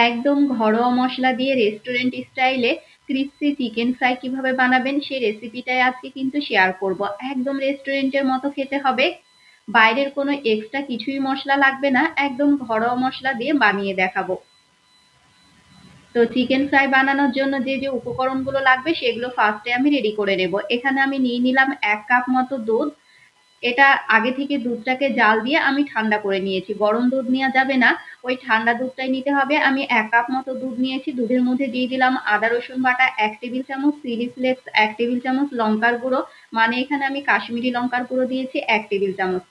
একদম ঘরোয়া মশলা দিয়ে রেস্টুরেন্ট স্টাইলে ক্রিস্পি চিকেন ফ্রাই কিভাবে বানাবেন সেই রেসিপিটাই আজকে কিন্তু শেয়ার করব। একদম রেস্টুরেন্টের মতো খেতে হবে, বাইরের কোনো এক্সট্রা কিছুই মশলা লাগবে না, একদম ঘরোয়া মশলা দিয়ে বানিয়ে দেখাবো। তো চিকেন ফ্রাই বানানোর জন্য যে যে উপকরণগুলো লাগবে সেগুলো ফার্স্টে আমি রেডি করে নেব। এখানে আমি নিয়ে নিলাম 1 কাপ মতো দুধ। এটা আগে থেকে দুধটাকে জাল দিয়ে আমি ঠান্ডা করে নিয়েছি, গরম দুধ নেওয়া যাবে না, ওই ঠান্ডা দুধটাই নিতে হবে। আমি 1 কাপ মতো দুধ নিয়েছি। দুধের মধ্যে দিয়ে দিলাম আদা রসুন বাটা 1 টেবিল চামচ, চিলি ফ্লেক্স 1 টেবিল চামচ, লঙ্কার গুঁড়ো মানে এখানে আমি কাশ্মীরি লঙ্কার গুঁড়ো দিয়েছি 1 টেবিল চামচ,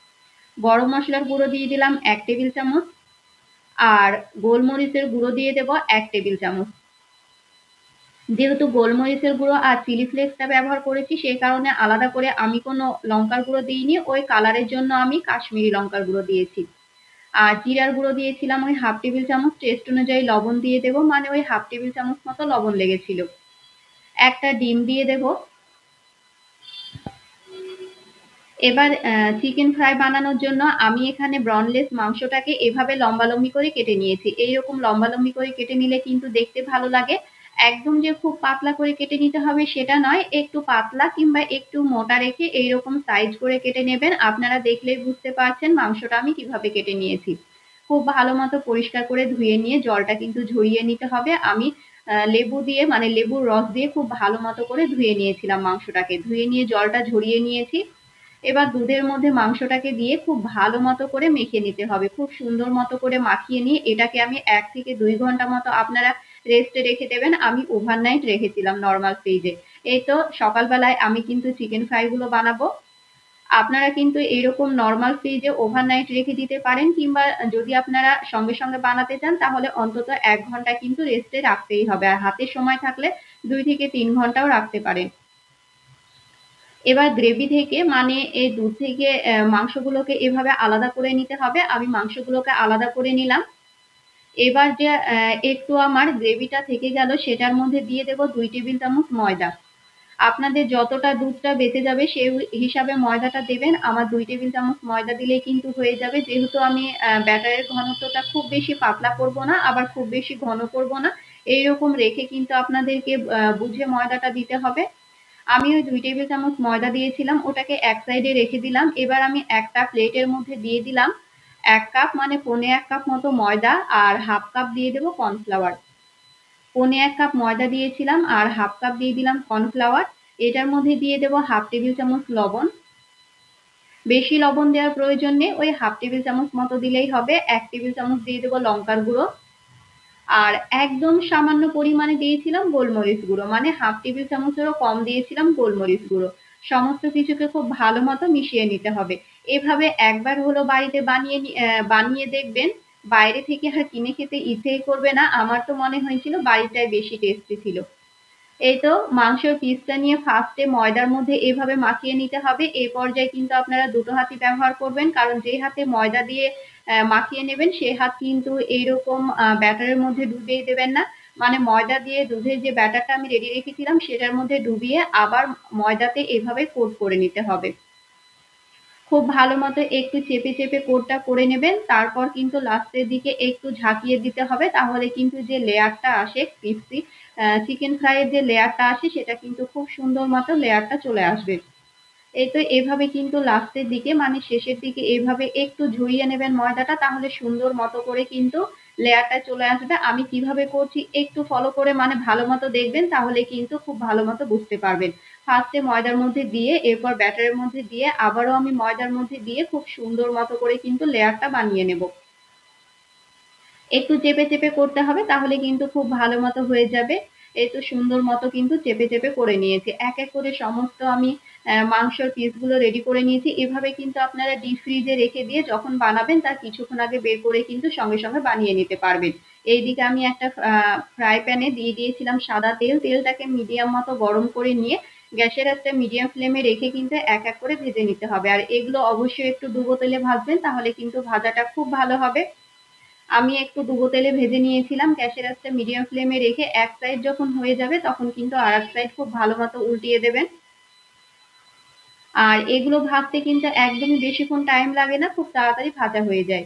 গরম মশলার গুঁড়ো দিয়ে দিলাম 1 টেবিল চামচ, আর গোলমরিচের গুঁড়ো দিয়ে দেব 1 টেবিল চামচ। যেহেতু গোলমরিচের গুঁড়ো আর চিলি ফ্লেক্সটা ব্যবহার করেছি সেই কারণে আলাদা করে আমি কোনো লঙ্কার গুঁড়ো দিইনি, ওই কালারের জন্য আমি কাশ্মীরি লঙ্কার গুঁড়ো দিয়েছি। আর জিরার গুঁড়ো দিয়েছিলাম ওই 1/2 টেবিল চামচ, টেস্ট অনুযায়ী লবণ দিয়ে দেবো, মানে ওই 1/2 টেবিল চামচ মতো লবণ লেগেছিল। একটা ডিম দিয়ে দেব। এবার চিকেন ফ্রাই বানানোর জন্য আমি এখানে ব্রনলেস মাংসটাকে এভাবে লম্বালম্বি করে কেটে নিয়েছি। এইরকম লম্বালম্বি করে কেটে নিলে কিন্তু দেখতে ভালো লাগে। একদম যে খুব পাতলা করে কেটে নিতে হবে সেটা নয়, একটু পাতলা কিংবা একটু মোটা রেখে এইরকম সাইজ করে কেটে নেবেন। আপনারা দেখলেই বুঝতে পারছেন মাংসটা আমি কিভাবে কেটে নিয়েছি। খুব ভালো মতো পরিষ্কার করে ধুয়ে নিয়ে জলটা কিন্তু ঝরিয়ে নিতে হবে। আমি লেবু দিয়ে মানে লেবুর রস দিয়ে খুব ভালো মতো করে ধুয়ে নিয়েছিলাম মাংসটাকে, ধুয়ে নিয়ে জলটা ঝরিয়ে নিয়েছি। এবার দুধের মধ্যে মাংসটাকে দিয়ে খুব ভালো মতো করে মেখে নিতে হবে, খুব সুন্দর মতো করে মাখিয়ে নিয়ে এটাকে আমি 1 থেকে 2 ঘন্টা মতো আপনারা রেস্টে রেখে দেবেন। আমি ওভারনাইট রেখেছিলাম নর্মাল ফ্রিজে। এই তো সকালবেলায় আমি কিন্তু চিকেন ফ্রাইগুলো বানাবো। আপনারা কিন্তু এরকম নর্মাল ফ্রিজে ওভারনাইট রেখে দিতে পারেন, কিংবা যদি আপনারা সঙ্গে সঙ্গে বানাতে চান তাহলে অন্তত 1 ঘন্টা কিন্তু রেস্টে রাখতেই হবে, আর হাতে সময় থাকলে 2 থেকে 3 ঘন্টাও রাখতে পারেন। এবার গ্রেভি থেকে মানে এই দুধ থেকে মাংসগুলোকে এভাবে আলাদা করে নিতে হবে। আমি মাংসগুলোকে আলাদা করে নিলাম। এবার যে একটু আমার গ্রেভিটা থেকে গেল সেটার মধ্যে দিয়ে দেব 2 টেবিল চামচ ময়দা। আপনাদের যতটা দুধটা বেঁচে যাবে সেই হিসাবে ময়দাটা দেবেন। আমার 2 টেবিল চামচ ময়দা দিলেই কিন্তু হয়ে যাবে, যেহেতু আমি ব্যাটারের ঘনত্বটা খুব বেশি পাতলা করব না, আবার খুব বেশি ঘন করব না, এইরকম রেখে কিন্তু আপনাদেরকে বুঝে ময়দাটা দিতে হবে। আমি ওই 2 টেবিল চামচ ময়দা দিয়েছিলাম, ওটাকে এক সাইডে রেখে দিলাম। এবার আমি একটা প্লেটের মধ্যে দিয়ে দিলাম 1 কাপ মানে 1.25 কাপ মতো ময়দা, আর 1/2 কাপ দিয়ে দেবো কর্নফ্লাওয়ার। 1.25 কাপ ময়দা দিয়েছিলাম আর 1/2 কাপ দিয়ে দিলাম কর্নফ্লাওয়ার। এটার মধ্যে দিয়ে দেবো 1/2 টেবিল চামচ লবণ। বেশি লবণ দেওয়ার প্রয়োজন নেই, ওই 1/2 টেবিল চামচ মতো দিলেই হবে। 1 টেবিল চামচ দিয়ে দেবো লঙ্কার গুঁড়ো, আর একদম সামান্য পরিমাণে দিয়েছিলাম গোলমরিচ গুঁড়ো, মানে 1/2 টেবিল চামচেরও কম দিয়েছিলাম গোলমরিচ গুঁড়ো। সমস্ত কিছুকে খুব ভালো মতো মিশিয়ে নিতে হবে। এভাবে একবার হলো বাড়িতে বানিয়ে দেখবেন, বাইরে থেকে আর কিনে খেতে ইচ্ছেই করবে না। আমার তো মনে হয়েছিল বাড়িটাই বেশি টেস্টি ছিল। এই তো মাংসের পিসটা নিয়ে ফার্স্টে ময়দার মধ্যে এভাবে মাখিয়ে নিতে হবে। এই পর্যায়ে কিন্তু আপনারা দুটো হাতই ব্যবহার করবেন, কারণ যে হাতে ময়দা দিয়ে মাখিয়ে নেবেন সে হাত কিন্তু এইরকম ব্যাটারের মধ্যে ডুবিয়ে দেবেন না। মানে ময়দা দিয়ে দুধের যে ব্যাটারটা আমি রেডি রেখেছিলাম সেটার মধ্যে ডুবিয়ে আবার ময়দাতে এভাবে কোট করে নিতে হবে। খুব ভালো মতো একটু চেপে চেপে কোটটা করে নেবেন, তারপর কিন্তু লাস্টের দিকে একটু ঝাঁকিয়ে দিতে হবে, তাহলে কিন্তু যে লেয়ারটা আসে ক্রিস্পি চিকেন ফ্রাইয়ের যে লেয়ারটা আসে সেটা কিন্তু খুব সুন্দর মতো লেয়ারটা চলে আসবে। এই তো এভাবে কিন্তু লাস্টের দিকে মানে শেষের দিকে এভাবে একটু ঝরিয়ে নেবেন ময়দাটা, তাহলে সুন্দর মতো করে কিন্তু লেয়ারটা চলে আসবে। আমি কিভাবে করছি একটু ফলো করে মানে ভালো মতো দেখবেন, তাহলে কিন্তু খুব ভালো মতো বুঝতে পারবেন। ফার্স্টে ময়দার মধ্যে দিয়ে এরপর ব্যাটারের মধ্যে দিয়ে আবারও আমি ময়দার মধ্যে দিয়ে খুব সুন্দর মতো করে কিন্তু লেয়ারটা বানিয়ে নেব। একটু চেপে চেপে করতে হবে, তাহলে কিন্তু খুব ভালো মতো হয়ে যাবে। এই তো সুন্দর মতো কিন্তু চেপে চেপে করে নিয়েছি। এক এক করে সমস্ত আমি মাংসের পিসগুলো রেডি করে নিয়েছি। এভাবে কিন্তু আপনারা ডিপ ফ্রিজে রেখে দিয়ে যখন বানাবেন তার কিছুক্ষণ আগে বের করে কিন্তু সঙ্গে সঙ্গে বানিয়ে নিতে পারবেন। এইদিকে আমি একটা ফ্রাই প্যানে দিয়ে দিয়েছিলাম সাদা তেল। তেলটাকে মিডিয়াম মতো গরম করে নিয়ে গ্যাসের একটা মিডিয়াম ফ্লেমে রেখে কিন্তু এক এক করে ভেজে নিতে হবে। আর এগুলো অবশ্যই একটু ডুবো তেলে ভাজবেন, তাহলে কিন্তু ভাজাটা খুব ভালো হবে। আমি একটু ডুবো তেলে ভেজে নিয়েছিলাম, গ্যাসের আঁচটা মিডিয়াম ফ্লেমে রেখে এক সাইড যখন হয়ে যাবে তখন কিন্তু আর এক সাইড খুব ভালো মতো উল্টিয়ে দেবেন। আর এগুলো ভাজতে কিন্তু একদমই বেশিক্ষণ টাইম লাগে না, খুব তাড়াতাড়ি ভাজা হয়ে যায়।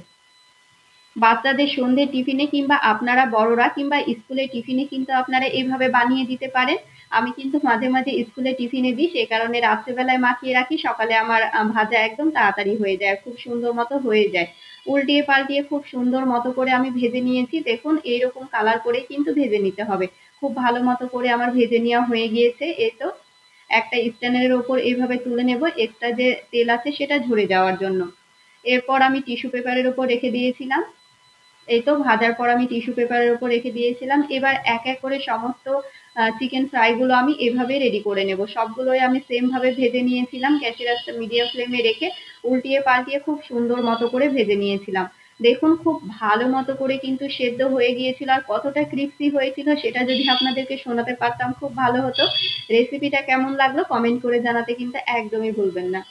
বাচ্চাদের সন্ধ্যে টিফিনে কিংবা আপনারা বড়রা কিংবা স্কুলে টিফিনে কিন্তু আপনারা এইভাবে বানিয়ে দিতে পারেন। আমি কিন্তু মাঝে মাঝে স্কুলে টিফিনে দিই, সে কারণে রাত্রেবেলায় মাখিয়ে রাখি, সকালে আমার ভাজা একদম তাড়াতাড়ি হয়ে যায়, খুব সুন্দর মতো হয়ে যায়। উল্টিয়ে পাল্টিয়ে খুব সুন্দর মতো করে আমি ভেজে নিয়েছি। দেখুন এইরকম কালার করে কিন্তু ভেজে নিতে হবে। খুব ভালো মতো করে আমার ভেজে নেওয়া হয়ে গিয়েছে। এই তো একটা স্ট্যান্ডের ওপর এইভাবে তুলে নেব, এক্সট্রা যে তেল আছে সেটা ঝরে যাওয়ার জন্য। এরপর আমি টিস্যু পেপারের ওপর রেখে দিয়েছিলাম। এই তো ভাজার পর আমি টিস্যু পেপারের উপর রেখে দিয়েছিলাম। এবার এক এক করে সমস্ত চিকেন ফ্রাইগুলো আমি এভাবে রেডি করে নেব। সবগুলোই আমি সেম ভাবে ভেজে নিয়েছিলাম, গ্যাসের আঁচটা মিডিয়াম ফ্লেমে রেখে উল্টিয়ে পাল্টিয়ে খুব সুন্দর মতো করে ভেজে নিয়েছিলাম। দেখুন খুব ভালো মতো করে কিন্তু সেদ্ধ হয়ে গিয়েছিল, আর কতটা ক্রিস্পি হয়েছিল সেটা যদি আপনাদেরকে শোনাতে পারতাম খুব ভালো হতো। রেসিপিটা কেমন লাগলো কমেন্ট করে জানাতে কিন্তু একদমই ভুলবেন না।